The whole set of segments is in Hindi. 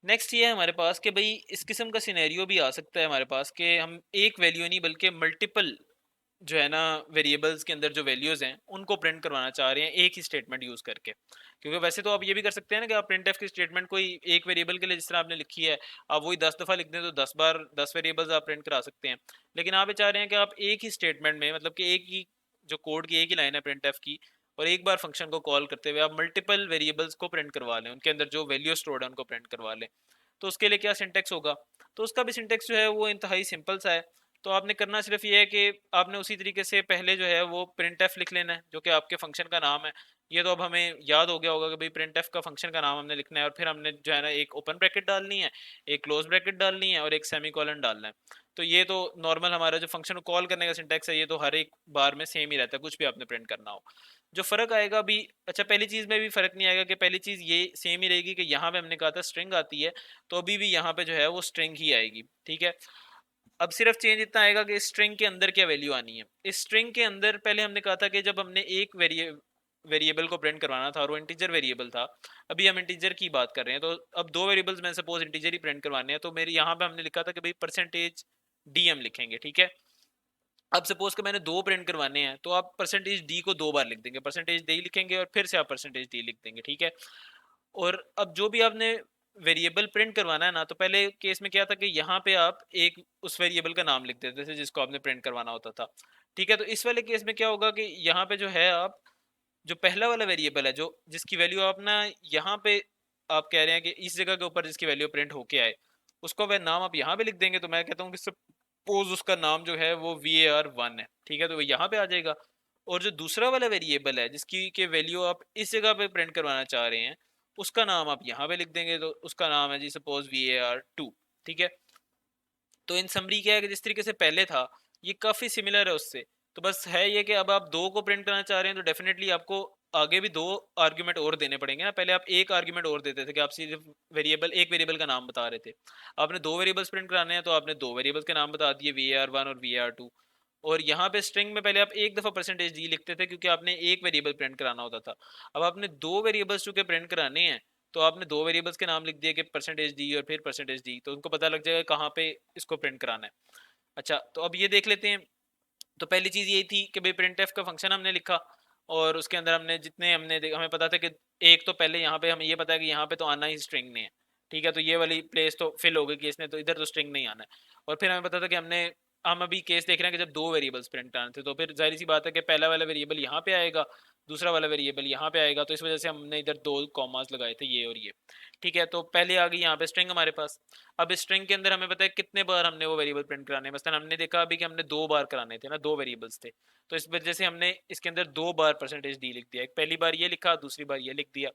नेक्स्ट ये है हमारे पास कि भाई इस किस्म का सिनेरियो भी आ सकता है हमारे पास कि हम एक वैल्यू नहीं बल्कि मल्टीपल जो है ना वेरिएबल्स के अंदर जो वैल्यूज़ हैं उनको प्रिंट करवाना चाह रहे हैं एक ही स्टेटमेंट यूज़ करके। क्योंकि वैसे तो आप ये भी कर सकते हैं ना कि आप प्रिंट एफ की स्टेटमेंट कोई एक वेरिएबल के लिए जिस तरह आपने लिखी है आप वही 10 दफ़ा लिख दें तो 10 बार 10 वेरिएबल्स आप प्रिंट करा सकते हैं। लेकिन आप ये चाह रहे हैं कि आप एक ही स्टेटमेंट में मतलब कि एक ही जो कोड की एक ही लाइन है प्रिंट एफ की और एक बार फंक्शन को कॉल करते हुए आप मल्टीपल वेरिएबल्स को प्रिंट करवा लें, उनके अंदर जो वैल्यू स्टोर्ड है उनको प्रिंट करवा लें। तो उसके लिए क्या सिंटेक्स होगा? तो उसका भी सिंटेक्स जो है वो इंतहाई सिंपल सा है। तो आपने करना सिर्फ ये है कि आपने उसी तरीके से पहले जो है वो प्रिंट एफ लिख लेना है जो कि आपके फंक्शन का नाम है। ये तो अब हमें याद हो गया होगा कि भाई प्रिंट एफ का फंक्शन का नाम हमने लिखना है और फिर हमने जो है ना एक ओपन ब्रैकेट डालनी है, एक क्लोज ब्रैकेट डालनी है और एक सेमी कॉलन डालना है। तो ये तो नॉर्मल हमारा जो फंक्शन को कॉल करने का सिंटेक्स है ये तो हर एक बार में सेम ही रहता है कुछ भी आपने प्रिंट करना हो। जो फ़र्क आएगा अभी, अच्छा पहली चीज़ में भी फ़र्क नहीं आएगा कि पहली चीज़ ये सेम ही रहेगी कि यहाँ पे हमने कहा था स्ट्रिंग आती है, तो अभी भी यहाँ पे जो है वो स्ट्रिंग ही आएगी, ठीक है। अब सिर्फ चेंज इतना आएगा कि स्ट्रिंग के अंदर क्या वैल्यू आनी है। इस स्ट्रिंग के अंदर पहले हमने कहा था कि जब हमने एक वेरिएबल को प्रिंट करवाना था और वो इंटीजर वेरिएबल था, अभी हम इंटीजर की बात कर रहे हैं, तो अब दो वेरिएबल्स में सपोज इंटीजर ही प्रिंट करवाने हैं तो मेरे यहाँ पे हमने लिखा था कि भाई परसेंटेज डी हम लिखेंगे, ठीक है। अब सपोज कि मैंने दो प्रिंट करवाने हैं तो आप परसेंटेज डी को दो बार लिख देंगे, परसेंटेज डी लिखेंगे और फिर से आप परसेंटेज डी लिख देंगे, ठीक है। और अब जो भी आपने वेरिएबल प्रिंट करवाना है ना, तो पहले केस में क्या था कि यहाँ पे आप एक उस वेरिएबल का नाम लिख देते थे जिसको आपने प्रिंट करवाना होता था, ठीक है। तो इस वाले केस में क्या होगा कि यहाँ पे जो है आप जो पहला वाला वेरिएबल है जो जिसकी वैल्यू आप ना यहाँ पे आप कह रहे हैं कि इस जगह के ऊपर जिसकी वैल्यू प्रिंट होके आए उसको वह नाम आप यहाँ पे लिख देंगे, तो मैं कहता हूँ कि सपोज उसका नाम जो है वो var1 है, ठीक है, तो वो यहाँ पे आ जाएगा। और जो दूसरा वाला वेरिएबल है जिसकी के वैल्यू आप इस जगह पे प्रिंट करवाना चाह रहे हैं उसका नाम आप यहाँ पे लिख देंगे, तो उसका नाम है जी सपोज var2, ठीक है। तो इन समरी क्या है कि जिस तरीके से पहले था ये काफ़ी सिमिलर है उससे। तो बस है ये कि अब आप दो को प्रिंट करना चाह रहे हैं तो डेफिनेटली आपको आगे भी दो आर्ग्यूमेंट और देने पड़ेंगे ना। पहले आप एक आर्ग्यूमेंट और देते थे कि आप सिर्फ वेरिएबल एक वेरिएबल का नाम बता रहे थे, आपने दो वेरिएबल्स प्रिंट कराने हैं तो आपने दो वेरिएबल्स के नाम बता दिए var1 और var2। और यहाँ पे स्ट्रिंग में पहले आप एक दफ़ा परसेंटेज डी लिखते थे क्योंकि आपने एक वेरिएबल प्रिंट कराना होता था। अब आपने दो वेरिएबल्स चूंकि प्रिंट कराने हैं तो आपने दो वेरिएबल्स के नाम लिख दिए कि परसेंटेज डी और फिर परसेंटेज डी, तो उनको पता लग जाएगा कहाँ पे इसको प्रिंट कराना है। अच्छा तो अब ये देख लेते हैं। तो पहली चीज़ ये थी कि भाई प्रिंट एफ का फंक्शन हमने लिखा और उसके अंदर हमने जितने हमें पता था कि एक तो पहले यहाँ पे हमें ये पता है कि यहाँ पे तो आना ही स्ट्रिंग ने है, ठीक है। तो ये वाली प्लेस तो फिल हो गई कि इसने तो इधर तो स्ट्रिंग नहीं आना है। और फिर हमें पता था कि हम अभी केस देख रहे हैं कि जब दो वेरिएबल्स प्रिंट आने थे तो फिर जाहिर सी बात है कि पहला वाला वेरिएबल यहाँ पे आएगा, दूसरा वाला वेरिएबल यहाँ पे आएगा, तो इस वजह से हमने इधर दो कॉमास लगाए थे ये और ये, ठीक है। तो पहले आ गई यहाँ पे स्ट्रिंग हमारे पास। अब स्ट्रिंग के अंदर हमें पता है कितने बार हमने वो वेरिएबल प्रिंट कराने हैं, मसलन हमने देखा अभी कि हमने दो बार कराने थे ना, दो वेरिएबल्स थे, तो इस वजह से हमने इसके अंदर दो बार परसेंटेज डी लिख दिया, एक पहली बार ये लिखा दूसरी बार ये लिख दिया,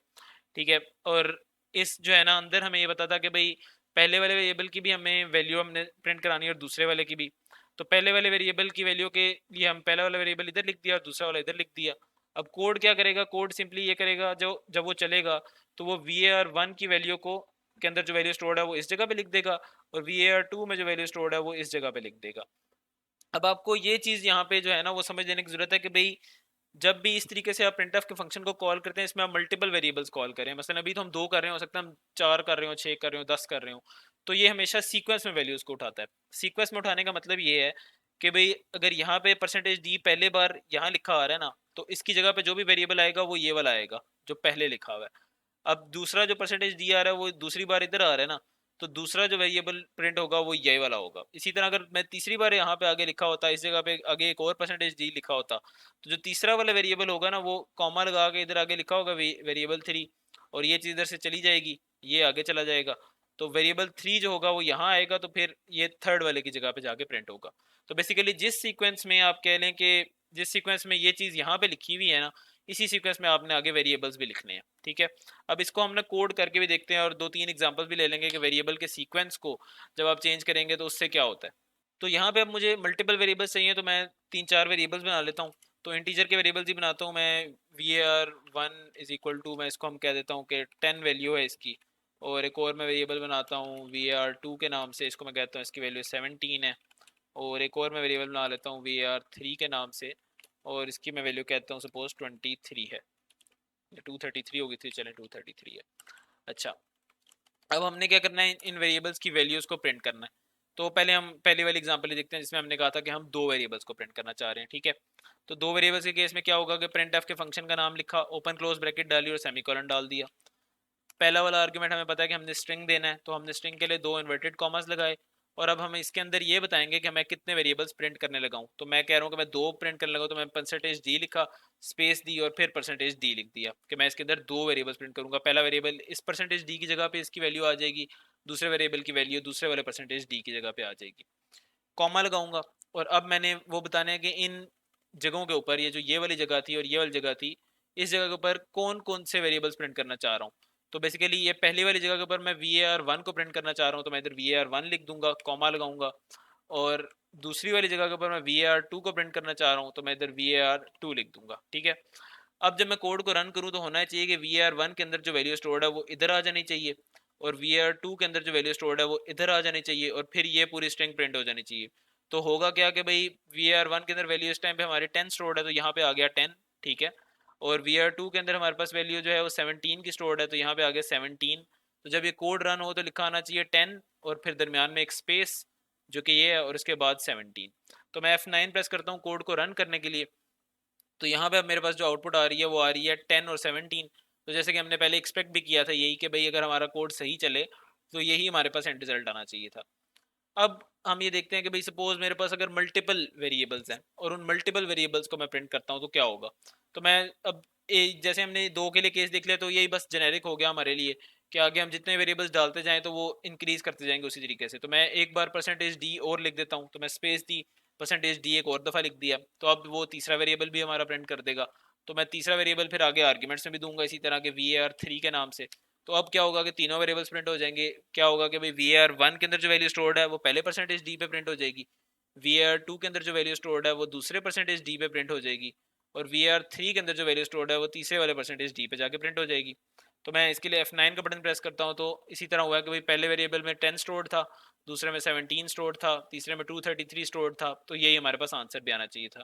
ठीक है। और इस जो है ना अंदर हमें ये पता था कि भाई पहले वाले वेरिएबल की भी हमें वैल्यू हमने प्रिंट करानी है और दूसरे वाले की भी। तो पहले वाले वेरिएबल की वैल्यू के लिए हम पहला वाला वेरिएबल इधर लिख दिया और दूसरा वाला इधर लिख दिया। अब कोड क्या करेगा, कोड सिंपली ये करेगा जो जब वो चलेगा तो वो var1 की वैल्यू को के अंदर जो वैल्यू स्टोर्ड है वो इस जगह पे लिख देगा और var2 में जो वैल्यू स्टोर्ड है वो इस जगह पे लिख देगा। अब आपको ये चीज़ यहाँ पे जो है ना वो समझ लेने की ज़रूरत है कि भाई जब भी इस तरीके से आप printf के फंक्शन को कॉल करते हैं इसमें आप मल्टीपल वेरिएबल्स कॉल करें, मसलन अभी तो हम दो कर रहे हैं, हो सकता है हम चार कर रहे हो, छः कर रहे हो, 10 कर रहे हो, तो ये हमेशा सीक्वेंस में वैल्यूज़ को उठाता है। सीक्वेंस में उठाने का मतलब ये है कि भाई अगर यहाँ पे परसेंटेज डी पहले बार यहाँ लिखा आ रहा है ना तो इसकी जगह पे जो भी वेरिएबल आएगा वो ये वाला आएगा जो पहले लिखा हुआ है। अब दूसरा जो परसेंटेज डी आ रहा है वो दूसरी बार इधर आ रहा है ना, तो दूसरा जो वेरिएबल प्रिंट होगा वो ये वाला होगा। इसी तरह अगर मैं तीसरी बार यहाँ पे आगे लिखा होता, इस जगह पे आगे एक और परसेंटेज डी लिखा होता, तो जो तीसरा वाला वेरिएबल होगा ना वो कॉमा लगा के इधर आगे लिखा होगा वेरिएबल थ्री, और ये चीज़ इधर से चली जाएगी, ये आगे चला जाएगा, तो वेरिएबल थ्री जो होगा वो यहाँ आएगा, तो फिर ये थर्ड वाले की जगह पे जाके प्रिंट होगा। तो बेसिकली जिस सीक्वेंस में आप कह लें कि जिस सीक्वेंस में ये चीज़ यहाँ पे लिखी हुई है ना, इसी सीक्वेंस में आपने आगे वेरिएबल्स भी लिखने हैं, ठीक है। अब इसको हमने कोड करके भी देखते हैं और दो तीन एग्जांपल भी ले लेंगे कि वेरिएबल के सीक्वेंस को जब आप चेंज करेंगे तो उससे क्या होता है। तो यहाँ पे अब मुझे मल्टीपल वेरिएबल्स चाहिए तो मैं तीन चार वेरिएबल्स बना लेता हूँ। तो इंटीजर के वेरिएबल्स ही बनाता हूँ मैं। var1 इज इक्वल टू, मैं इसको हम कह देता हूँ कि 10 वैल्यू है इसकी। और एक और मैं वेरिएबल बनाता हूँ var2 के नाम से, इसको मैं कहता हूँ इसकी वैल्यू 17 है। और एक और मैं वेरिएबल बना लेता हूँ var3 के नाम से, और इसकी मैं वैल्यू कहता हूँ सपोज 23 है। 233 होगी थी, चलें 233 है। अच्छा अब हमने क्या करना है, इन वेरिएबल्स की वैल्यूज को प्रिंट करना है। तो पहले हम पहली वाली एग्जांपल देखते हैं जिसमें हमने कहा था कि हम दो वेरिएबल्स को प्रिंट करना चाह रहे हैं, ठीक है। तो दो वेरिएबल्स के केस में क्या होगा कि प्रिंट एफ के फंक्शन का नाम लिखा, ओपन क्लोज ब्रैकेट डाली और सेमीकोलन डाल दिया। पहला वाला आर्गुमेंट हमें पता है कि हमने स्ट्रिंग देना है, तो हमने स्ट्रिंग के लिए दो इन्वर्टेड कॉमास लगाए। और अब हम इसके अंदर ये बताएंगे कि मैं कितने वेरिएबल्स प्रिंट करने लगा हूँ। तो मैं कह रहा हूँ कि मैं दो प्रिंट करने लगा हूँ, तो मैं परसेंटेज डी लिखा, स्पेस दी और फिर परसेंटेज डी लिख दिया कि मैं इसके अंदर दो वेरिएबल्स प्रिंट करूंगा। पहला वेरिएबल इस परसेंटेज डी की जगह पे इसकी वैल्यू आ जाएगी, दूसरे वेरिएबल की वैल्यू दूसरे वाले परसेंटेज डी की जगह पे आ जाएगी। कॉमा लगाऊंगा। और अब मैंने वो बताना है कि इन जगहों के ऊपर, ये जो ये वाली जगह थी और ये वाली जगह थी, इस जगह के ऊपर कौन कौन से वेरिएबल्स प्रिंट करना चाह रहा हूँ। तो बेसिकली ये पहली वाली जगह के ऊपर मैं वी ए आर वन को प्रिंट करना चाह रहा हूँ, तो मैं इधर वी ए आर वन लिख दूंगा, कॉमा लगाऊंगा। और दूसरी वाली जगह के ऊपर मैं वी ए आर टू को प्रिंट करना चाह रहा हूँ, तो मैं इधर वी ए आर टू लिख दूंगा, ठीक है। अब जब मैं कोड को रन करूँ तो होना चाहिए कि वी आर वन के अंदर जो वैल्यू स्टोर्ड है वो इधर आ जानी चाहिए, और वी आर टू के अंदर जो वैल्यू स्टोर्ड है वो इधर आ जानी चाहिए, और फिर ये पूरी स्ट्रिंग प्रिंट हो जानी चाहिए। तो होगा क्या कि भाई वी आर वन के अंदर वैल्यू इस टाइम पे हमारी 10 स्टोर्ड है, तो यहाँ पे आ गया 10, ठीक है। और वी आर टू के अंदर हमारे पास वैल्यू जो है वो 17 की स्टोर्ड है, तो यहाँ पे आ गया 17। तो जब ये कोड रन हो तो लिखा आना चाहिए 10 और फिर दरमियान में एक स्पेस जो कि ये है, और उसके बाद 17। तो मैं F9 प्रेस करता हूँ कोड को रन करने के लिए। तो यहाँ पे अब मेरे पास जो आउटपुट आ रही है वो आ रही है 10 और 17। तो जैसे कि हमने पहले एक्सपेक्ट भी किया था यही कि भाई अगर हमारा कोड सही चले तो यही हमारे पास एंड रिजल्ट आना चाहिए था। अब हम ये देखते हैं कि भाई सपोज मेरे पास अगर मल्टीपल वेरिएबल्स हैं और उन मल्टीपल वेरिएबल्स को मैं प्रिंट करता हूँ तो क्या होगा। तो मैं अब जैसे हमने दो के लिए केस देख लिया तो यही बस जेनेरिक हो गया हमारे लिए कि आगे हम जितने वेरिएबल्स डालते जाएं तो वो इंक्रीज करते जाएंगे उसी तरीके से। तो मैं एक बार परसेंटेज डी और लिख देता हूँ, तो मैं स्पेस दी, परसेंटेज डी एक और दफ़ा लिख दिया, तो अब वो तीसरा वेरिएबल भी हमारा प्रिंट कर देगा। तो मैं तीसरा वेरिएबल फिर आगे आर्ग्यूमेंट्स में भी दूंगा इसी तरह के वी ए आर थ्री के नाम से। तो अब क्या होगा कि तीनों वेरिएबल्स प्रिंट हो जाएंगे। क्या होगा कि भाई वी आर वन के अंदर जो वैल्यू स्टोर्ड है वो पहले परसेंटेज डी पे प्रिंट हो जाएगी, वी आर टू के अंदर जो वैल्यू स्टोर्ड है वो दूसरे परसेंटेज डी पे प्रिंट हो जाएगी, और वी आर थ्री के अंदर जो वैल्यू स्टोर्ड है वो तीसरे वाले परसेंटेज डी पे जाके प्रिंट हो जाएगी। तो मैं इसके लिए F9 का बटन प्रेस करता हूँ तो इसी तरह हुआ कि भाई पहले वेरिएबल में 10 स्टोर्ड था, दूसरे में 17 स्टोर्ड था, तीसरे में 233 स्टोर्ड था, तो यही हमारे पास आंसर भी आना चाहिए था।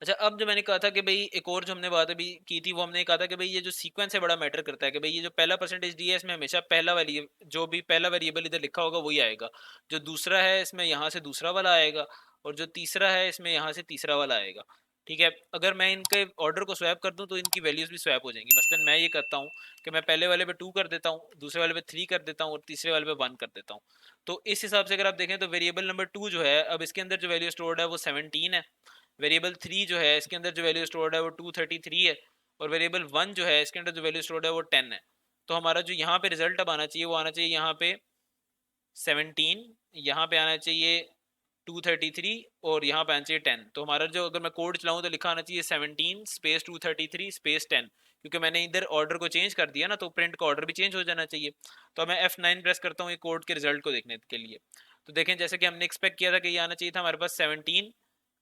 अच्छा, अब जो मैंने कहा था कि भाई एक और जो हमने बात अभी की थी वो हमने कहा था कि भाई ये जो सीक्वेंस है बड़ा मैटर करता है कि भाई ये जो पहला परसेंटेज डी है इसमें हमेशा पहला वाली जो भी पहला वेरिएबल इधर लिखा होगा वही आएगा, जो दूसरा है इसमें यहाँ से दूसरा वाला आएगा, और जो तीसरा है इसमें यहाँ से तीसरा वाला आएगा, ठीक है। अगर मैं इनके ऑर्डर को स्वैप कर दूं तो इनकी वैल्यूज भी स्वैप हो जाएंगी। मसलन मैं ये करता हूँ कि मैं पहले वाले पे 2 कर देता हूँ, दूसरे वाले पे 3 कर देता हूँ और तीसरे वाले पे 1 कर देता हूँ। तो इस हिसाब से अगर आप देखें तो वेरिएबल नंबर 2 जो है अब इसके अंदर जो वैल्यू स्टोर्ड है वो 17 है, वेरिएबल 3 जो है इसके अंदर जो वैल्यू स्टोर्ड है वो 233 है, और वेरिएबल 1 जो है इसके अंदर जो वैल्यू स्टोर्ड है वो 10 है। तो हमारा जो यहाँ पे रिजल्ट अब आना चाहिए वो आना चाहिए यहाँ पे 17, यहाँ पे आना चाहिए 233 और यहाँ पे आना चाहिए 10। तो हमारा जो अगर मैं कोड चलाऊँ तो लिखा आना चाहिए 17 स्पेस 233 स्पेस 10, क्योंकि मैंने इधर ऑर्डर को चेंज कर दिया ना तो प्रिंट का ऑर्डर भी चेंज हो जाना चाहिए। तो मैं F9 प्रेस करता हूँ ये कोड के रिजल्ट को देखने के लिए। तो देखें जैसे कि हमने एक्सपेक्ट किया था कि ये आना चाहिए था हमारे पास 17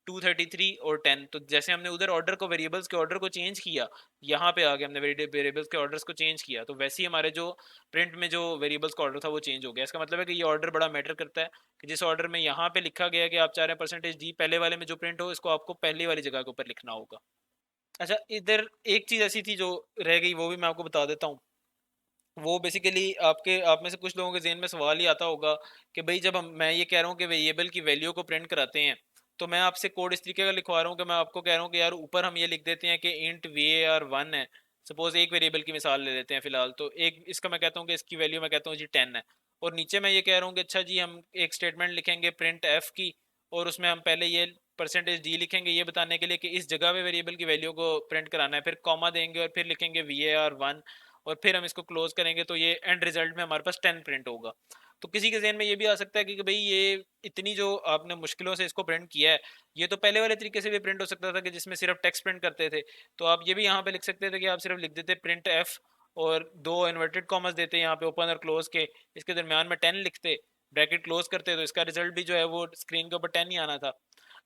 233 और 10। तो जैसे हमने उधर ऑर्डर को वेरिएबल्स के ऑर्डर को चेंज किया, यहाँ पे आ गया हमने वेरिएबल्स के ऑर्डर्स को चेंज किया, तो वैसे ही हमारे जो प्रिंट में जो वेरिएबल्स का ऑर्डर था वो चेंज हो गया। इसका मतलब है कि ये ऑर्डर बड़ा मैटर करता है कि जिस ऑर्डर में यहाँ पे लिखा गया कि आप चाह रहे हैं परसेंटेज डी पहले वाले में जो प्रिंट हो इसको आपको पहली वाली जगह के ऊपर लिखना होगा। अच्छा, इधर एक चीज़ ऐसी थी जो रह गई वो भी मैं आपको बता देता हूँ। वो बेसिकली आपके आप में से कुछ लोगों के ज़हन में सवाल ही आता होगा कि भाई जब हम मैं ये कह रहा हूँ कि वेरिएबल की वैल्यू को प्रिंट कराते हैं, तो मैं आपसे कोड इस तरीके का लिखवा रहा हूँ कि मैं आपको कह रहा हूँ कि यार ऊपर हम ये लिख देते हैं कि int V A R one है। सपोज एक वेरिएबल की मिसाल ले लेते हैं फिलहाल, तो एक इसका मैं कहता हूँ कि इसकी वैल्यू मैं कहता हूँ जी 10 है, और नीचे मैं ये कह रहा हूँ कि अच्छा जी हम एक स्टेटमेंट लिखेंगे प्रिंट एफ की, और उसमें हम पहले ये परसेंटेज डी लिखेंगे ये बताने के लिए कि इस जगह पे वेरिएबल की वैल्यू को प्रिंट कराना है, फिर कॉमा देंगे और फिर लिखेंगे वी ए आर वन, और फिर हम इसको क्लोज करेंगे तो ये एंड रिजल्ट में हमारे पास 10 प्रिंट होगा। तो किसी के जहन में ये भी आ सकता है कि भाई ये इतनी जो आपने मुश्किलों से इसको प्रिंट किया है, ये तो पहले वाले तरीके से भी प्रिंट हो सकता था कि जिसमें सिर्फ टेक्स्ट प्रिंट करते थे। तो आप ये भी यहाँ पे लिख सकते थे कि आप सिर्फ लिख देते प्रिंट एफ और दो इन्वर्टेड कॉमर्स देते यहाँ पे ओपन और क्लोज के, इसके दरमियान में 10 लिखते, ब्रैकेट क्लोज करते, तो इसका रिजल्ट भी जो है वो स्क्रीन के ऊपर 10 ही आना था।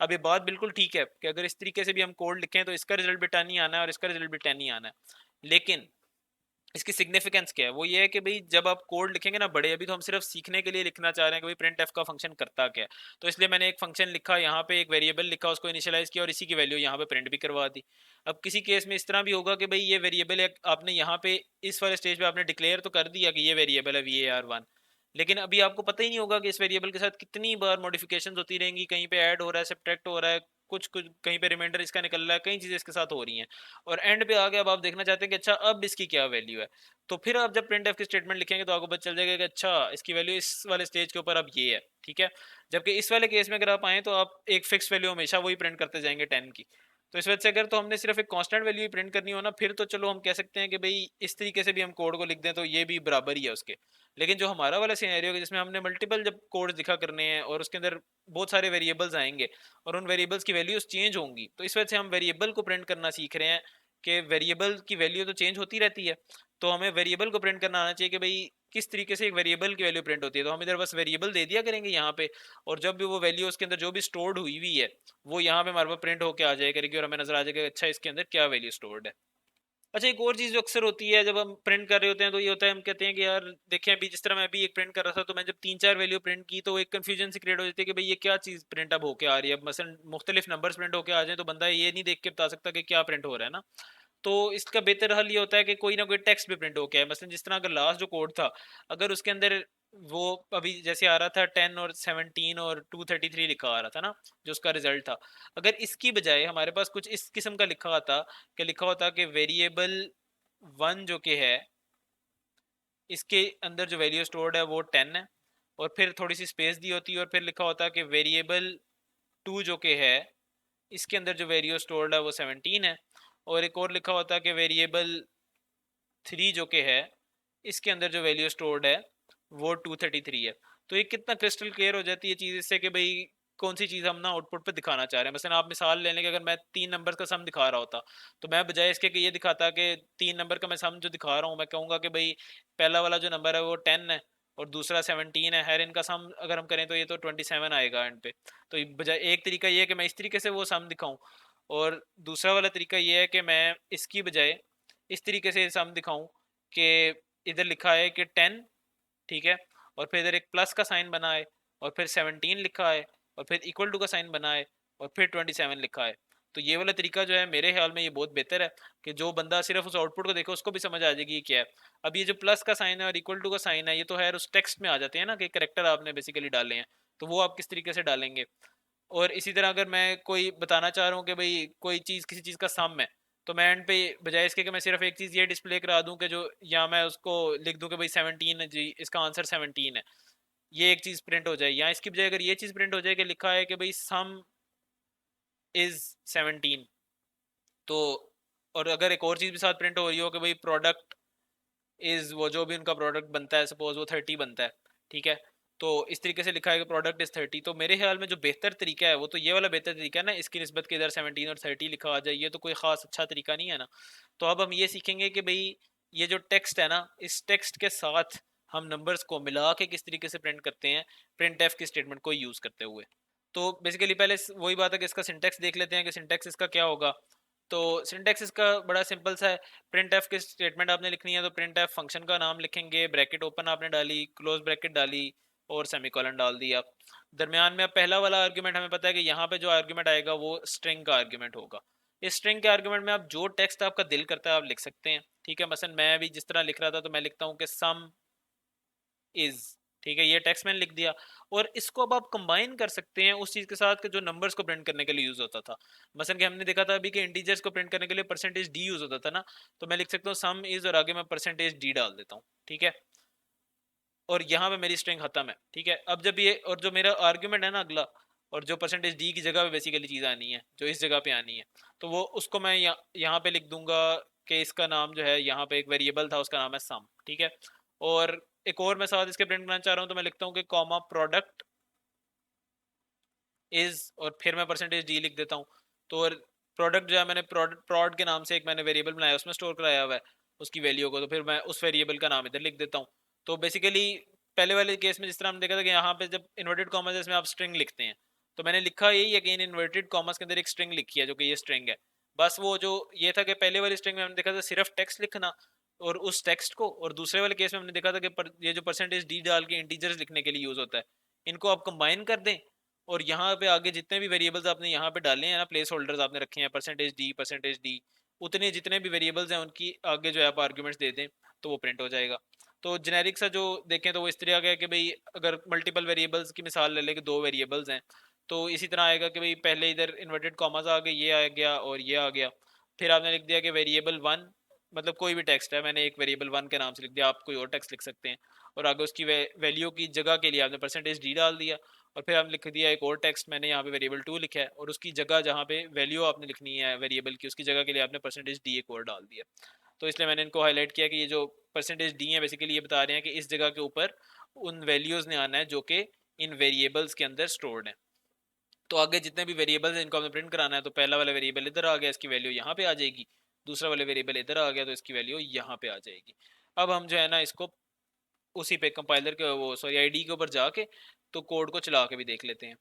अब ये बात बिल्कुल ठीक है कि अगर इस तरीके से भी हम कोड लिखें तो इसका रिजल्ट भी 10 ही आना है और इसका रिजल्ट भी 10 ही आना है। लेकिन इसकी सिग्निफिकेंस क्या है, वो ये है कि भाई जब आप कोड लिखेंगे ना बड़े, अभी तो हम सिर्फ सीखने के लिए लिखना चाह रहे हैं कि भाई प्रिंट एफ का फंक्शन करता क्या है। तो इसलिए मैंने एक फंक्शन लिखा, यहाँ पे एक वेरिएबल लिखा, उसको इनिशियलाइज किया और इसी की वैल्यू यहाँ पे प्रिंट भी करवा दी। अब किसी केस में इस तरह भी होगा कि भाई ये वेरिएबल है, आपने यहाँ पे इस वाले स्टेज पे आपने डिक्लेयर तो कर दिया कि ये वेरिएबल है var1, लेकिन अभी आपको पता ही नहीं होगा कि इस वेरिएबल के साथ कितनी बार मॉडिफिकेशन होती रहेंगी, कहीं पे ऐड हो रहा है, सब्ट्रैक्ट हो रहा है, कुछ कुछ कहीं पे रिमाइंडर इसका निकल रहा है, कई चीजें इसके साथ हो रही हैं। और एंड पे आ गया, अब आप देखना चाहते हैं कि अच्छा अब इसकी क्या वैल्यू है। तो फिर आप जब प्रिंट एफ की स्टेटमेंट लिखेंगे तो आपको पता चल जाएगा कि अच्छा इसकी वैल्यू इस वाले स्टेज के ऊपर अब ये है, ठीक है। जबकि इस वाले केस में अगर आप आए तो आप एक फिक्स वैल्यू हमेशा वही प्रिंट करते जाएंगे 10 की। तो इस वजह से अगर तो हमने सिर्फ एक कांस्टेंट वैल्यू ही प्रिंट करनी हो ना, फिर तो चलो हम कह सकते हैं कि भाई इस तरीके से भी हम कोड को लिख दें तो ये भी बराबर ही है उसके। लेकिन जो हमारा वाला सिनेरियो है जिसमें हमने मल्टीपल जब कोड्स दिखा करने हैं और उसके अंदर बहुत सारे वेरिएबल्स आएंगे और उन वेरिएबल्स की वैल्यूज चेंज होंगी, तो इस वजह से हम वेरिएबल को प्रिंट करना सीख रहे हैं कि वेरिएबल की वैल्यू तो चेंज होती रहती है। तो हमें वेरिएबल को प्रिंट करना आना चाहिए कि भाई किस तरीके से एक वेरिएबल की वैल्यू प्रिंट होती है। तो हम इधर बस वेरिएबल दे दिया करेंगे यहाँ पे, और जब भी वो वैल्यू उसके अंदर जो भी स्टोर्ड हुई हुई है वो यहाँ पे हमारे पास प्रिंट होकर आ जाए करेगी और हमें नजर आ जाएगा अच्छा इसके अंदर क्या वैल्यू स्टोर्ड है। अच्छा, एक और चीज जो अक्सर होती है जब हम प्रिंट कर रहे होते हैं तो ये होता है, हम कहते हैं कि यार देखिए अभी जिस तरह मैं अभी एक प्रिंट कर रहा था तो मैं जब 3-4 वैल्यू प्रिंट की तो एक कंफ्यूजन सी क्रिएट हो जाती है कि भाई ये क्या चीज प्रिंट अब होके आ रही है। अब मसलन मुख्तलिफ नंबर्स प्रिंट होके आ जाए तो बंदा ये नहीं देख के बता सकता कि क्या प्रिंट हो रहा है ना। तो इसका बेहतर हल ये होता है कि कोई ना कोई टेक्स्ट भी प्रिंट होके आए। मसलन जिस तरह अगर लास्ट जो कोड था, अगर उसके अंदर वो अभी जैसे आ रहा था 10 और 17 और 233 लिखा आ रहा था ना, जो उसका रिजल्ट था, अगर इसकी बजाय हमारे पास कुछ इस किस्म का लिखा होता, कि लिखा होता कि वेरिएबल 1 जो कि है इसके अंदर जो वैल्यू स्टोर्ड है वो 10 है, और फिर थोड़ी सी स्पेस दी होती और फिर लिखा होता कि वेरिएबल 2 जो कि है इसके अंदर जो वैल्यू स्टोर्ड है वो 17 है, और एक और लिखा होता कि वेरिएबल 3 जो कि है इसके अंदर जो वैल्यू स्टोर्ड है वो 233 है। तो ये कितना क्रिस्टल क्लियर हो जाती है चीज़ इससे कि भाई कौन सी चीज़ हम ना आउटपुट पे दिखाना चाह रहे हैं। मसलन आप मिसाल ले लें कि अगर मैं 3 नंबर्स का सम दिखा रहा होता तो मैं बजाय इसके कि ये दिखाता कि 3 नंबर का मैं सम जो दिखा रहा हूँ मैं कहूँगा कि भाई पहला वाला जो नंबर है वो 10 है और दूसरा 17 है, हर इनका सम अगर हम करें तो ये तो 27 आएगा एंड पे। तो बजाय एक तरीका ये है कि मैं इस तरीके से वो सम दिखाऊं, और दूसरा वाला तरीका ये है कि मैं इसकी बजाय इस तरीके से सम दिखाऊं कि इधर लिखा है कि 10, ठीक है, और फिर इधर एक प्लस का साइन बना है, और फिर 17 लिखा है, और फिर इक्वल टू का साइन बना है, और फिर 27 लिखा है। तो ये वाला तरीका जो है मेरे ख्याल में ये बहुत बेहतर है कि जो बंदा सिर्फ उस आउटपुट को देखे उसको भी समझ आ जाएगी ये क्या है। अब ये जो प्लस का साइन है और इक्वल टू का साइन है ये तो है उस टेक्स्ट में आ जाते हैं ना कि करेक्टर आपने बेसिकली डाले हैं, तो वो आप किस तरीके से डालेंगे। और इसी तरह अगर मैं कोई बताना चाह रहा हूँ कि भाई कोई चीज़ किसी चीज़ का सम है, तो मैं एंड पे बजाय इसके कि मैं सिर्फ एक चीज़ ये डिस्प्ले करा दूं कि जो, या मैं उसको लिख दूं कि भाई 17 है जी, इसका आंसर 17 है, ये एक चीज़ प्रिंट हो जाए, या इसकी बजाय अगर ये चीज़ प्रिंट हो जाए कि लिखा है कि भाई सम इज 17, तो और अगर एक और चीज़ भी साथ प्रिंट हो रही हो कि भाई प्रोडक्ट इज, वो जो भी उनका प्रोडक्ट बनता है सपोज वो 30 बनता है, ठीक है, तो इस तरीके से लिखा है कि प्रोडक्ट इज 30, तो मेरे ख्याल में जो बेहतर तरीका है वो तो ये वाला बेहतर तरीका है ना, इसकी निस्बत के इधर 17 और 30 लिखा आ जाए, ये तो कोई खास अच्छा तरीका नहीं है ना। तो अब हम ये सीखेंगे कि भाई ये जो टेक्स्ट है ना, इस टेक्स्ट के साथ हम नंबर्स को मिला के किस तरीके से प्रिंट करते हैं प्रिंट एफ की स्टेटमेंट को यूज़ करते हुए। तो बेसिकली पहले वही बात है कि इसका सिंटेक्स देख लेते हैं कि सिंटेक्स इसका क्या होगा। तो सिंटेक्स इसका बड़ा सिंपल सा है। प्रिंट एफ की स्टेटमेंट आपने लिखनी है तो प्रिंट एफ फंक्शन का नाम लिखेंगे, ब्रैकेट ओपन आपने डाली, क्लोज ब्रैकेट डाली और सेमीकोलन डाल दिया। दरमियान में अब पहला वाला आर्ग्यूमेंट हमें पता है कि यहाँ पे जो आर्ग्यूमेंट आएगा वो स्ट्रिंग का आर्ग्यूमेंट होगा। इस स्ट्रिंग के आर्ग्यूमेंट में आप जो टेक्स्ट आपका दिल करता है आप लिख सकते हैं, ठीक है। मसलन मैं भी जिस तरह लिख रहा था तो मैं लिखता हूँ कि सम इज, ठीक है, ये टेक्स्ट मैंने लिख दिया। और इसको अब आप कंबाइन कर सकते हैं उस चीज के साथ कि जो नंबर्स को प्रिंट करने के लिए यूज होता था। मसलन कि हमने देखा था अभी कि इंटीजर्स को प्रिंट करने के लिए परसेंटेज डी यूज होता था ना, तो मैं लिख सकता हूँ सम इज और आगे मैं परसेंटेज डी डाल देता हूँ, ठीक है, और यहाँ पे मेरी स्ट्रिंग खत्म है, ठीक है। अब जब ये और जो मेरा आर्ग्यूमेंट है ना अगला, और जो परसेंटेज डी की जगह पे बेसिकली चीज़ आनी है जो इस जगह पे आनी है, तो वो उसको मैं यहाँ पे लिख दूंगा कि इसका नाम जो है, यहाँ पे एक वेरिएबल था उसका नाम है सम, ठीक है। और एक और मैं साथ इसके प्रिंट करना चाह रहा हूँ तो मैं लिखता हूँ कि कॉमा प्रोडक्ट इज, और फिर मैं परसेंटेज डी लिख देता हूँ। तो प्रोडक्ट जो है मैंने प्रोड के नाम से एक मैंने वेरिएबल बनाया उसमें स्टोर कराया हुआ है उसकी वैल्यू को, तो फिर मैं उस वेरिएबल का नाम इधर लिख देता हूँ। तो बेसिकली पहले वाले केस में जिस तरह हमने देखा था कि यहाँ पे जब इन्वर्टेड कॉमर्स में आप स्ट्रिंग लिखते हैं, तो मैंने लिखा यही है कि इन इन्वर्टेड कॉमर्स के अंदर एक स्ट्रिंग लिखी है जो कि ये स्ट्रिंग है। बस वो जो ये था कि पहले वाली स्ट्रिंग में हमने देखा था सिर्फ टेक्स्ट लिखना, और उस टेक्स्ट को, और दूसरे वाले केस में हमने देखा था कि ये जो परसेंटेज डी डाल के इंटीजर्स लिखने के लिए यूज होता है, इनको आप कंबाइन कर दें और यहाँ पे आगे जितने भी वेरिएबल्स आपने यहाँ पे डाले हैं ना, प्लेस होल्डर्स आपने रखे हैं परसेंटेज डी, उतने जितने भी वेरिएबल्स हैं उनकी आगे जो है आप आर्ग्यूमेंट्स दे दें तो वो प्रिंट हो जाएगा। तो जेनेरिक सा जो देखें तो वो इस तरह का है कि भाई अगर मल्टीपल वेरिएबल्स की मिसाल ले लें कि दो वेरिएबल्स हैं, तो इसी तरह आएगा कि भाई पहले इधर इन्वर्टेड कॉमास आ गए, ये आ गया और ये आ गया, फिर आपने लिख दिया कि वेरिएबल वन, मतलब कोई भी टेक्स्ट है, मैंने एक वेरिएबल वन के नाम से लिख दिया, आप कोई और टेक्स्ट लिख सकते हैं, और आगे उसकी वैल्यू की जगह के लिए आपने परसेंटेज डी डाल दिया, और फिर आपने लिख दिया एक और टेक्स्ट, मैंने यहाँ पे वेरिएबल टू लिखा है और उसकी जगह जहाँ पे वैल्यू आपने लिखनी है वेरिएबल की उसकी जगह के लिए आपने परसेंटेज डी एक और डाल दिया। तो इसलिए मैंने इनको हाईलाइट किया कि ये जो परसेंटेज डी है बेसिकली ये बता रहे हैं कि इस जगह के ऊपर उन वैल्यूज़ ने आना है जो कि इन वेरिएबल्स के अंदर स्टोर्ड है। तो आगे जितने भी वेरिएबल्स हैं इनको हमें प्रिंट कराना है, तो पहला वाला वेरिएबल इधर आ गया, इसकी वैल्यू यहाँ पे आ जाएगी, दूसरा वाला वेरिएबल इधर आ गया तो इसकी वैल्यू यहाँ पे आ जाएगी। अब हम जो है ना इसको उसी पे कंपाइलर के वो सॉरी आईडी के ऊपर जाके तो कोड को चला के भी देख लेते हैं।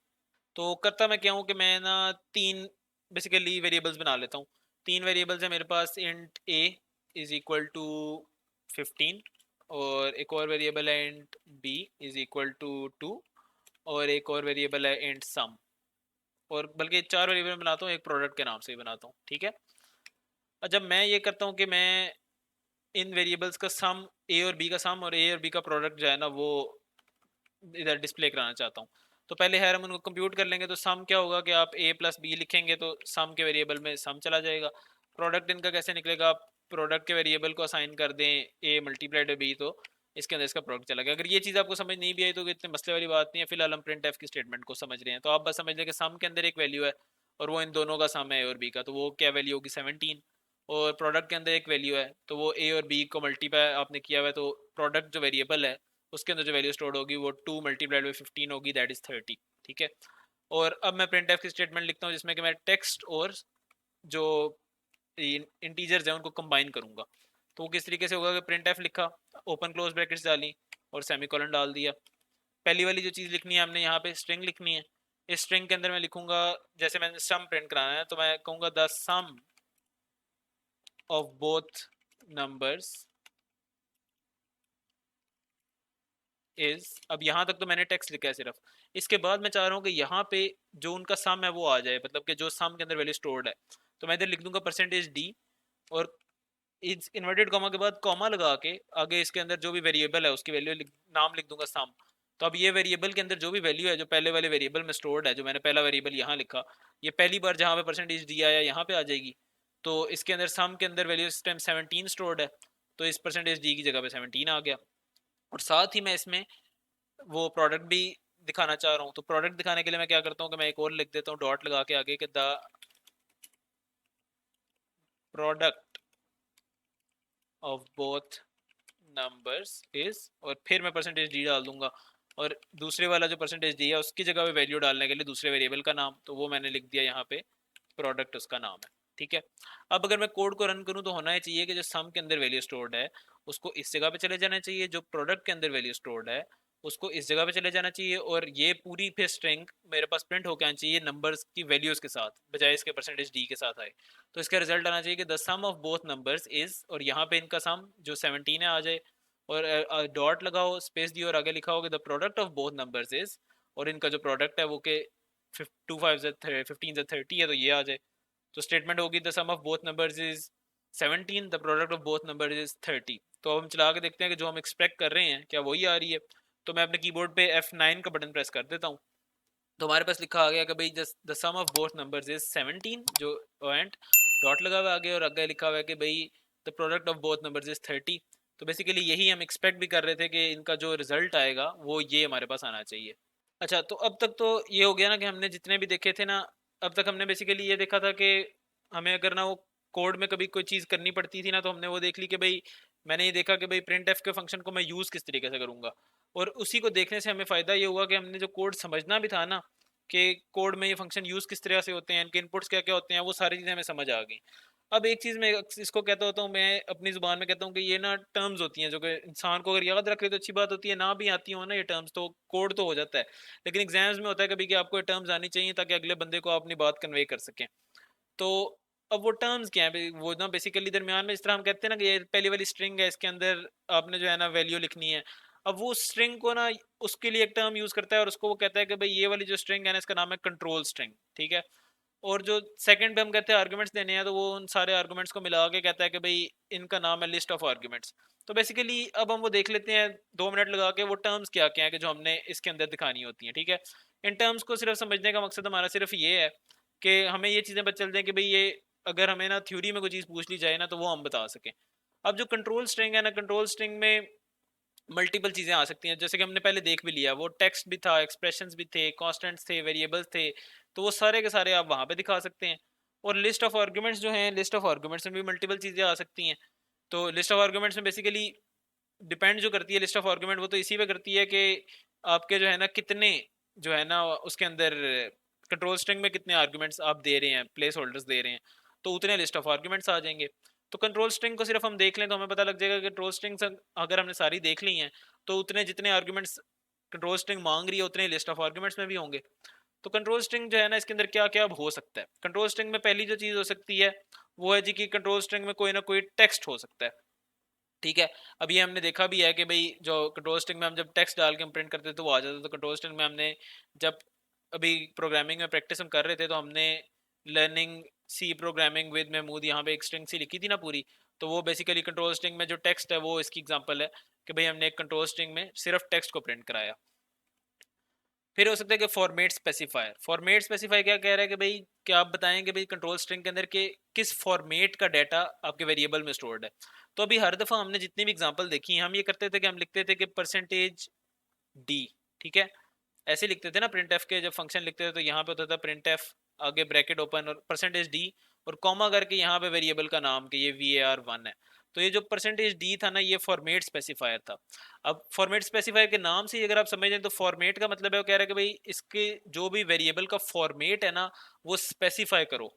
तो करता मैं क्या हूँ कि मैं ना तीन बेसिकली वेरिएबल्स बना लेता हूँ। तीन वेरिएबल्स है मेरे पास, int a is equal to 15, और एक और वेरिएबल है int b is equal to 2, और एक और वेरिएबल है इंट सम, और बल्कि चार वेरिएबल बनाता हूँ, एक प्रोडक्ट के नाम से ही बनाता हूँ, ठीक है। और जब मैं ये करता हूँ कि मैं इन वेरिएबल्स का सम, ए और बी का सम और ए और बी का प्रोडक्ट जो है ना वो इधर डिस्प्ले कराना चाहता हूँ, तो पहले खैर हम उनको कंप्यूट कर लेंगे। तो सम क्या होगा कि आप ए प्लस बी लिखेंगे तो सम के वेरिएबल में सम चला जाएगा। प्रोडक्ट इनका कैसे निकलेगा, आप प्रोडक्ट के वेरिएबल को असाइन कर दें ए मल्टीप्लाइड बाई बी, तो इसके अंदर इसका प्रोडक्ट चला गया। अगर ये चीज़ आपको समझ नहीं भी आई तो इतने मसले वाली बात नहीं है, फिलहाल हम प्रिंट एफ की स्टेटमेंट को समझ रहे हैं। तो आप बस समझ लें कि सम के अंदर एक वैल्यू है और वो इन दोनों का सम है ए और बी का, तो वो क्या वैल्यू होगी 17, और प्रोडक्ट के अंदर एक वैल्यू है तो वो ए और बी को मल्टीप्लाई आपने किया हुआ है, तो प्रोडक्ट जो वेरिएबल है उसके अंदर जो वैल्यू स्टोर होगी वो 2 मल्टीप्लाइड बाई 15 होगी, दैट इज 30, ठीक है। और अब मैं प्रिंट एफ की स्टेटमेंट लिखता हूँ जिसमें कि मैं टेक्स्ट और जो इंटीजर्स हैं उनको कंबाइन करूंगा। तो वो किस तरीके से होगा कि प्रिंट एफ लिखा, ओपन क्लोज ब्रैकेट्स डाली और सेमीकोलन डाल दिया। पहली वाली जो चीज़ लिखनी है हमने यहाँ पे स्ट्रिंग लिखनी है, इस स्ट्रिंग के अंदर मैं लिखूंगा, जैसे मैंने सम प्रिंट कराना है तो मैं कहूँगा the sum of both numbers is, अब यहाँ तक तो मैंने टेक्स्ट लिखा है सिर्फ, इसके बाद मैं चाह रहा हूँ कि यहाँ पे जो उनका सम है वो आ जाए, मतलब कि जो सम के अंदर वैल्यू स्टोर्ड है, तो मैं इधर लिख दूंगा परसेंटेज डी, और इस इन्वर्टेड कॉमा के बाद कॉमा लगा के आगे इसके अंदर जो भी वेरिएबल है उसकी वैल्यू नाम लिख दूंगा सम। तो अब ये वेरिएबल के अंदर जो भी वैल्यू है जो पहले वाले वेरिएबल में स्टोर्ड है, जो मैंने पहला वेरिएबल यहाँ लिखा, ये पहली बार जहाँ पे परसेंटेज डी आया यहाँ पे आ जाएगी, तो इसके अंदर सम के अंदर वैल्यू इस टाइम 17 स्टोर्ड है, तो इस परसेंटेज डी की जगह पे 17 आ गया। और साथ ही मैं इसमें वो प्रोडक्ट भी दिखाना चाह रहा हूँ, तो प्रोडक्ट दिखाने के लिए मैं क्या करता हूँ कि मैं एक और लिख देता हूँ डॉट लगा के आगे कि the product of both numbers is, और फिर मैं परसेंटेज डी डाल दूंगा, और दूसरे वाला जो परसेंटेज डी है उसकी जगह पे वैल्यू डालने के लिए दूसरे वेरिएबल का नाम, तो वो मैंने लिख दिया यहाँ पे प्रोडक्ट उसका नाम है, ठीक है। अब अगर मैं कोड को रन करूँ तो होना ही चाहिए कि जो सम के अंदर वैल्यू स्टोर्ड है उसको इस जगह पे चले जाना चाहिए, जो प्रोडक्ट के अंदर वैल्यू स्टोर्ड है उसको इस जगह पे चले जाना चाहिए, और ये पूरी फिर स्ट्रिंग मेरे पास प्रिंट होकर आनी चाहिए नंबर्स की वैल्यूज के साथ, बजाय इसके परसेंटेज डी के साथ आए। तो इसका रिजल्ट आना चाहिए कि the sum of both numbers is, और यहाँ पे इनका सम जो 17 है आ जाए, और डॉट लगाओ स्पेस दियो और आगे लिखा होगा the product of both numbers is, और इनका जो प्रोडक्ट है वो के 2 5 15 30 है तो ये आ जाए। तो स्टेटमेंट होगी the sum of both numbers is 17, the product of both numbers is 30। तो अब हम चला के देखते हैं कि जो हम एक्सपेक्ट कर रहे हैं क्या वही आ रही है। तो मैं अपने कीबोर्ड पे F9 का बटन प्रेस कर देता हूँ, तो हमारे पास लिखा आ गया कि भाई the sum of both numbers is 17, जो एंड डॉट लगा हुआ आगे, और आगे लिखा हुआ है कि भाई the product of both numbers is 30। तो बेसिकली यही हम एक्सपेक्ट भी कर रहे थे कि इनका जो रिजल्ट आएगा वो ये हमारे पास आना चाहिए। अच्छा, तो अब तक तो ये हो गया ना कि हमने जितने भी देखे थे ना, अब तक हमने बेसिकली ये देखा था कि हमें अगर ना वो कोड में कभी कोई चीज़ करनी पड़ती थी ना, तो हमने वो देख ली कि भाई मैंने ये देखा कि भाई प्रिंट एफ के फंक्शन को मैं यूज़ किस तरीके से करूँगा, और उसी को देखने से हमें फ़ायदा ये हुआ कि हमने जो कोड समझना भी था ना कि कोड में ये फंक्शन यूज़ किस तरह से होते हैं, इनके इनपुट्स क्या क्या होते हैं, वो सारी चीज़ें हमें समझ आ गई। अब एक चीज़ मैं इसको कहता होता हूँ, मैं अपनी ज़ुबान में कहता हूँ कि ये ना टर्म्स होती हैं जो कि इंसान को अगर याद रखे तो अच्छी बात होती है, ना भी आती हो ना ये टर्म्स तो कोड तो हो जाता है। लेकिन एग्जाम्स में होता है कभी कि आपको ये टर्म्स आनी चाहिए ताकि अगले बंदे को आप अपनी बात कन्वे कर सकें। तो अब वो टर्म्स क्या है, वो ना बेसिकली दरमियान में, इस तरह हम कहते हैं ना कि ये पहली वाली स्ट्रिंग है, इसके अंदर आपने जो है ना वैल्यू लिखनी है। अब वो स्ट्रिंग को ना उसके लिए एक टर्म यूज करता है, और उसको वो कहता है कि भाई ये वाली जो स्ट्रिंग है ना, इसका नाम है कंट्रोल स्ट्रिंग, ठीक है। और जो सेकंड पे हम कहते हैं आर्गुमेंट्स देने हैं, तो वो उन सारे आर्गुमेंट्स को मिला के कहता है कि भाई इनका नाम है लिस्ट ऑफ आर्गुमेंट्स। तो बेसिकली अब हम वो देख लेते हैं 2 मिनट लगा के, वो टर्म्स क्या क्या है कि जो हमने इसके अंदर दिखानी होती हैं, ठीक है। इन टर्म्स को सिर्फ समझने का मकसद हमारा सिर्फ ये है कि हमें ये चीज़ें पता चलती हैं कि भाई ये अगर हमें ना थ्योरी में कोई चीज़ पूछ ली जाए ना, तो वो हम बता सकें। अब जो कंट्रोल स्ट्रिंग है ना, कंट्रोल स्ट्रिंग में मल्टीपल चीज़ें आ सकती हैं, जैसे कि हमने पहले देख भी लिया, वो टेक्स्ट भी था, एक्सप्रेशंस भी थे, कांस्टेंट्स थे, वेरिएबल्स थे, तो वो सारे के सारे आप वहाँ पे दिखा सकते हैं। और लिस्ट ऑफ आर्गुमेंट्स जो हैं, लिस्ट ऑफ आर्गुमेंट्स में भी मल्टीपल चीज़ें आ सकती हैं। तो लिस्ट ऑफ आर्गुमेंट्स में बेसिकली डिपेंड जो करती है लिस्ट ऑफ आर्गुमेंट, वो तो इसी पे करती है कि आपके जो है ना कितने, जो है ना उसके अंदर कंट्रोल स्ट्रिंग में कितने आर्गुमेंट्स आप दे रहे हैं, प्लेस होल्डर्स दे रहे हैं, तो उतने लिस्ट ऑफ आर्गुमेंट्स आ जाएंगे। तो कंट्रोल स्ट्रिंग को सिर्फ हम देख लें तो हमें पता लग जाएगा कि कंट्रोल स्ट्रिंग्स अगर हमने सारी देख ली हैं, तो उतने जितने आर्गुमेंट्स कंट्रोल स्ट्रिंग मांग रही है, उतने लिस्ट ऑफ आर्गुमेंट्स में भी होंगे। तो कंट्रोल स्ट्रिंग जो है ना, इसके अंदर क्या क्या हो सकता है। कंट्रोल स्ट्रिंग में पहली जो चीज़ हो सकती है वो है जी कि कंट्रोल स्ट्रिंग में कोई ना कोई टेक्स्ट हो सकता है, ठीक है। अब ये हमने देखा भी है कि भाई जो कंट्रोल स्ट्रिंग में हम जब टेक्स्ट डाल के हम प्रिंट करते थे तो वो आ जाता था। तो कंट्रोल स्ट्रिंग में हमने जब अभी प्रोग्रामिंग में प्रैक्टिस हम कर रहे थे, तो हमने learning C programming with Mahmood यहाँ पे एक स्ट्रिंग सी लिखी थी ना पूरी। तो वो बेसिकली कंट्रोल स्ट्रिंग में जो टेक्स्ट है वो इसकी एग्जांपल है कि भाई हमने एक कंट्रोल स्ट्रिंग में सिर्फ टेक्स्ट को प्रिंट कराया। फिर हो सकता है कि फॉर्मेट स्पेसिफायर। फॉर्मेट स्पेसिफाई क्या कह रहा है कि भाई क्या आप बताएंगे भाई कंट्रोल स्ट्रिंग के अंदर के किस फॉर्मेट का डाटा आपके वेरिएबल में स्टोर्ड है। तो अभी हर दफ़ा हमने जितनी भी एग्जांपल देखी है, हम ये करते थे कि हम लिखते थे कि परसेंटेज डी, ठीक है, ऐसे लिखते थे ना प्रिंट एफ के जब फंक्शन लिखते थे, तो यहाँ पे होता था प्रिंट एफ, आगे ब्रैकेट ओपन और परसेंटेज डी, और कॉमा करके यहाँ पे वेरिएबल का नाम कि ये var1 है। तो ये जो परसेंटेज डी था ना, ये फॉर्मेट स्पेसिफायर था। अब फॉर्मेट स्पेसिफायर के नाम से ही अगर आप समझें तो फॉर्मेट का मतलब है, वो कह रहा है कि भाई इसके जो भी वेरिएबल का फॉर्मेट है ना, वो स्पेसिफाई करो।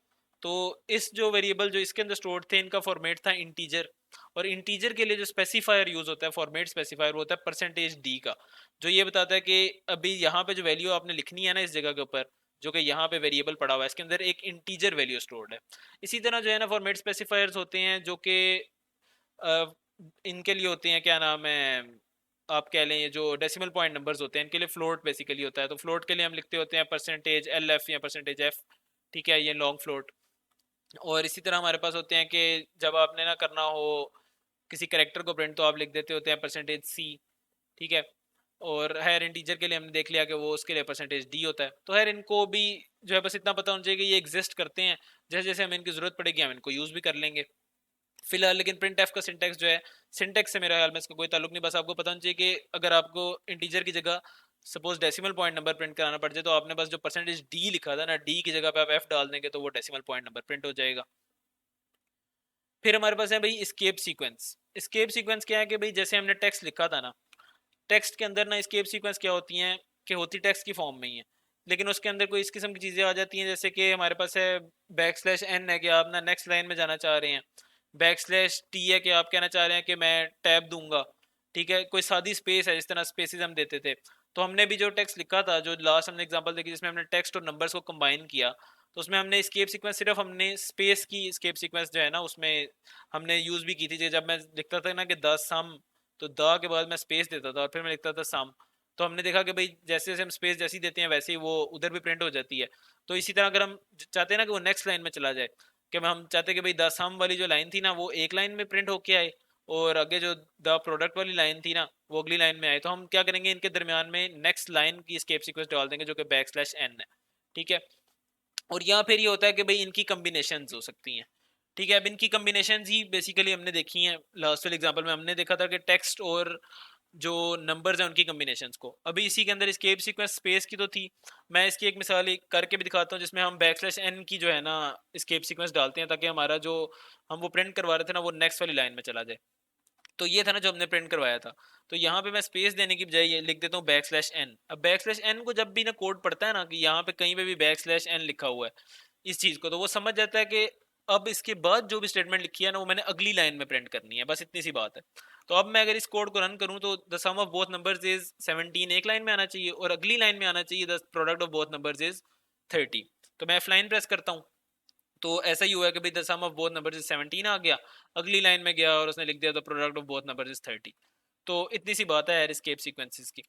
तो इस जो वेरिएबल जो इसके अंदर स्टोर्ड थे, इनका फॉर्मेट था इंटीजर। और इंटीजर के लिए जो स्पेसिफायर यूज होता है, फॉर्मेट स्पेसिफायर, वो होता है परसेंटेज डी का, जो ये बताता है कि अभी यहाँ पे जो वैल्यू आपने लिखनी है ना इस जगह के ऊपर, जो कि यहाँ पे वेरिएबल पड़ा हुआ है, इसके अंदर एक इंटीजर वैल्यू स्टोर्ड है। इसी तरह जो है ना फॉर्मेट स्पेसिफायर्स होते हैं जो कि इनके लिए होते हैं, क्या नाम है, आप कह लें ये जो डेसिमल पॉइंट नंबर्स होते हैं, इनके लिए फ्लोट बेसिकली होता है। तो फ्लोट के लिए हम लिखते होते हैं परसेंटेज एल एफ या परसेंटेज एफ, ठीक है, ये लॉन्ग फ्लोट। और इसी तरह हमारे पास होते हैं कि जब आपने ना करना हो किसी करेक्टर को प्रिंट, तो आप लिख देते होते हैं परसेंटेज सी, ठीक है। और हायर इंटीजर के लिए हमने देख लिया कि वो उसके लिए परसेंटेज डी होता है। तो खैर इनको भी जो है बस इतना पता होना चाहिए कि ये एग्जिस्ट करते हैं, जैसे जैसे हमें इनकी ज़रूरत पड़ेगी हम इनको यूज़ भी कर लेंगे फिलहाल। लेकिन प्रिंट एफ का सिंटेक्स जो है, सिंटेक्स से मेरे ख्याल में इसका कोई ताल्लुक नहीं, बस आपको पता होना चाहिए कि अगर आपको इंटीजर की जगह suppose decimal point number print कराना पड़ जाए, तो आपने बस जो परसेंटेज डी लिखा था ना, डी की जगह पे आप एफ डाल देंगे तो वो डेसिमल पॉइंट नंबर प्रिंट हो जाएगा। फिर हमारे पास है भाई स्केप सीक्वेंस। स्केप सीक्वेंस क्या है कि भाई जैसे हमने टेक्स्ट लिखा था ना, टेक्स्ट के अंदर ना स्केप सीक्वेंस क्या होती हैं कि होती टेक्स्ट की फॉर्म में ही है, लेकिन उसके अंदर कोई इस किस्म की चीज़ें आ जाती हैं, जैसे कि हमारे पास है बैक स्लैश एन है कि आप ना नेक्स्ट लाइन में जाना चाह रहे हैं, बैक स्लैश टी है कि आप कहना चाह रहे हैं कि मैं टैब दूंगा, ठीक है। कोई सादी स्पेस है, जिस तरह स्पेसिस हम देते थे। तो हमने भी जो टेक्स्ट लिखा था, जो लास्ट हमने एग्जांपल देखी जिसमें हमने टेक्स्ट और नंबर्स को कंबाइन किया, तो उसमें हमने स्केप सीक्वेंस सिर्फ हमने स्पेस की स्केप सीक्वेंस जो है ना उसमें हमने यूज़ भी की थी। जब मैं लिखता था ना कि 10 सम, तो द के बाद मैं स्पेस देता था और फिर मैं लिखता था सम। तो हमने देखा कि भाई जैसे जैसे हम स्पेस जैसी देते हैं वैसे ही वो उधर भी प्रिंट हो जाती है। तो इसी तरह अगर हम चाहते हैं ना कि वो नेक्स्ट लाइन में चला जाए, कि हम चाहते हैं कि भाई द सम वाली जो लाइन थी ना वो एक लाइन में प्रिंट होके आए, और आगे जो द प्रोडक्ट वाली लाइन थी ना वो अगली लाइन में आए, तो हम क्या करेंगे, इनके दरमियान में नेक्स्ट लाइन की स्केप सीक्वेंस डाल देंगे जो कि बैक स्लैश एन है, ठीक है। और यहाँ फिर ये होता है कि भाई इनकी कम्बिनेशंस हो सकती हैं, ठीक है। अब इनकी कम्बिनेशंस ही बेसिकली हमने देखी हैं। लास्ट वाले एग्जांपल में हमने देखा था कि टेक्स्ट और जो नंबर्स हैं उनकी कम्बिनेशंस को। अभी इसी के अंदर स्केप सीक्वेंस स्पेस की तो थी, मैं इसकी एक मिसाल करके भी दिखाता हूँ जिसमें हम बैक स्लैश एन की जो है ना स्केप सीक्वेंस डालते हैं, ताकि हमारा जो हम वो प्रिंट करवा रहे थे ना वो नेक्स्ट वाली लाइन में चला जाए। तो ये था ना जो हमने प्रिंट करवाया था। तो यहाँ पे मैं स्पेस देने की बजाय ये लिख देता हूँ बैक स्लैश एन। अब बैक स्लैश एन को जब भी ना कोड पढ़ता है ना कि यहाँ पे कहीं पे भी बैक स्लैश एन लिखा हुआ है इस चीज़ को, तो वो समझ जाता है कि अब इसके बाद जो भी स्टेटमेंट लिखी है ना वो मैंने अगली लाइन में प्रिंट करनी है, बस इतनी सी बात है। तो अब मैं अगर इस कोड को रन करूँ तो the sum of both numbers is 17 एक लाइन में आना चाहिए, और अगली लाइन में आना चाहिए the product of both numbers is 30। तो मैं एफ लाइन प्रेस करता हूँ, तो ऐसा ही हुआ कि भाई the sum of both numbers is 17 आ गया, अगली लाइन में गया और उसने लिख दिया the product of both numbers is 30। तो इतनी सी बात है यार एस्केप सीक्वेंसेस की।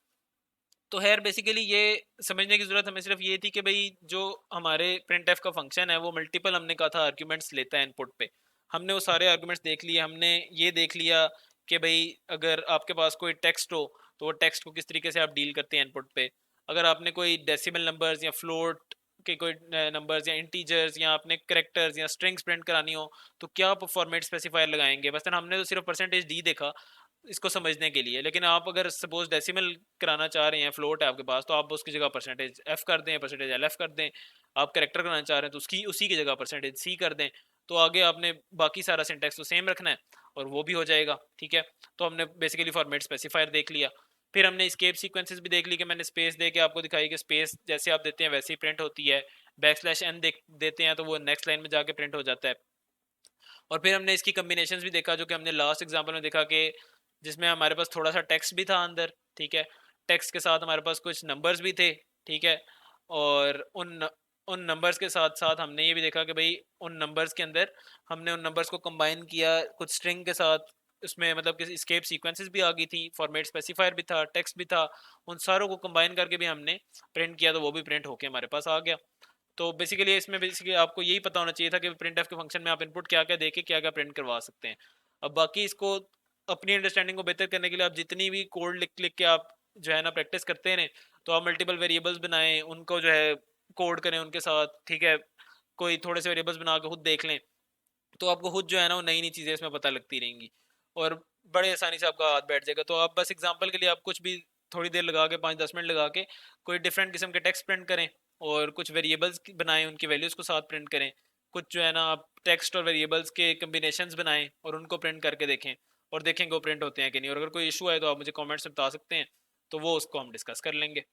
तो खैर बेसिकली ये समझने की ज़रूरत हमें सिर्फ ये थी कि भाई जो हमारे प्रिंट एफ का फंक्शन है वो मल्टीपल, हमने कहा था, आर्ग्यूमेंट्स लेता है इनपुट पे। हमने वो सारे आर्ग्यूमेंट्स देख लिए, हमने ये देख लिया कि भाई अगर आपके पास कोई टेक्स्ट हो तो वो टेक्स्ट को किस तरीके से आप डील करते हैं इनपुट पे। अगर आपने कोई डेसिमल नंबर्स या फ्लोट के कोई नंबर्स या इंटीजर्स या आपने करेक्टर्स या स्ट्रिंग्स प्रिंट करानी हो तो क्या आप फॉर्मेट स्पेसिफायर लगाएंगे। बस हमने तो सिर्फ परसेंटेज डी देखा इसको समझने के लिए, लेकिन आप अगर सपोज डेसिमल कराना चाह रहे हैं, फ्लोट है आपके पास, तो आप उसकी जगह परसेंटेज एफ कर दें, परसेंटेज एल एफ कर दें। आप करेक्टर कराना चाह रहे हैं तो उसकी उसी की जगह परसेंटेज सी कर दें। तो आगे आपने बाकी सारा सिंटेक्स तो सेम रखना है और वो भी हो जाएगा, ठीक है। तो हमने बेसिकली फॉर्मेट स्पेसिफायर देख लिया। फिर हमने स्केप सीक्वेंसेस भी देख ली कि मैंने स्पेस दे के आपको दिखाई कि स्पेस जैसे आप देते हैं वैसे ही प्रिंट होती है। बैक स्लैश एन देते हैं तो वो नेक्स्ट लाइन में जाके प्रिंट हो जाता है। और फिर हमने इसकी कम्बिनेशंस भी देखा जो कि हमने लास्ट एग्जांपल में देखा कि जिसमें हमारे पास थोड़ा सा टेक्स्ट भी था अंदर, ठीक है। टेक्स्ट के साथ हमारे पास कुछ नंबर्स भी थे, ठीक है। और उन नंबर्स के साथ साथ हमने ये भी देखा कि भाई उन नंबर्स के अंदर हमने उन नंबर्स को कंबाइन किया कुछ स्ट्रिंग के साथ। उसमें मतलब कि स्केप सीक्वेंसेस भी आ गई थी, फॉर्मेट स्पेसिफायर भी था, टेक्स्ट भी था। उन सारों को कंबाइन करके भी हमने प्रिंट किया तो वो भी प्रिंट होके हमारे पास आ गया। तो बेसिकली इसमें बेसिकली आपको यही पता होना चाहिए था कि प्रिंट एफ के फंक्शन में आप इनपुट क्या क्या देके क्या क्या प्रिंट करवा सकते हैं। अब बाकी इसको अपनी अंडरस्टैंडिंग को बेहतर करने के लिए आप जितनी भी कोड लिख लिख के आप जो है ना प्रैक्टिस करते रहें। तो आप मल्टीपल वेरिएबल्स बनाएं, उनको जो है कोड करें उनके साथ, ठीक है। कोई थोड़े से वेरिएबल्स बना के खुद देख लें तो आपको खुद जो है ना वो नई नई चीज़ें इसमें पता लगती रहेंगी और बड़े आसानी से आपका हाथ बैठ जाएगा। तो आप बस एग्जांपल के लिए आप कुछ भी थोड़ी देर लगा के 5-10 मिनट लगा के कोई डिफरेंट किस्म के टेक्स्ट प्रिंट करें और कुछ वेरिएबल्स बनाएं, उनकी वैल्यूज़ को साथ प्रिंट करें। कुछ जो है ना आप टेक्स्ट और वेरिएबल्स के कम्बिनेशंस बनाएं और उनको प्रिंट करके देखें और देखें कि वो प्रिंट होते हैं कि नहीं। और अगर कोई इशू आए तो आप मुझे कमेंट्स में बता सकते हैं, तो वो उसको हम डिस्कस कर लेंगे।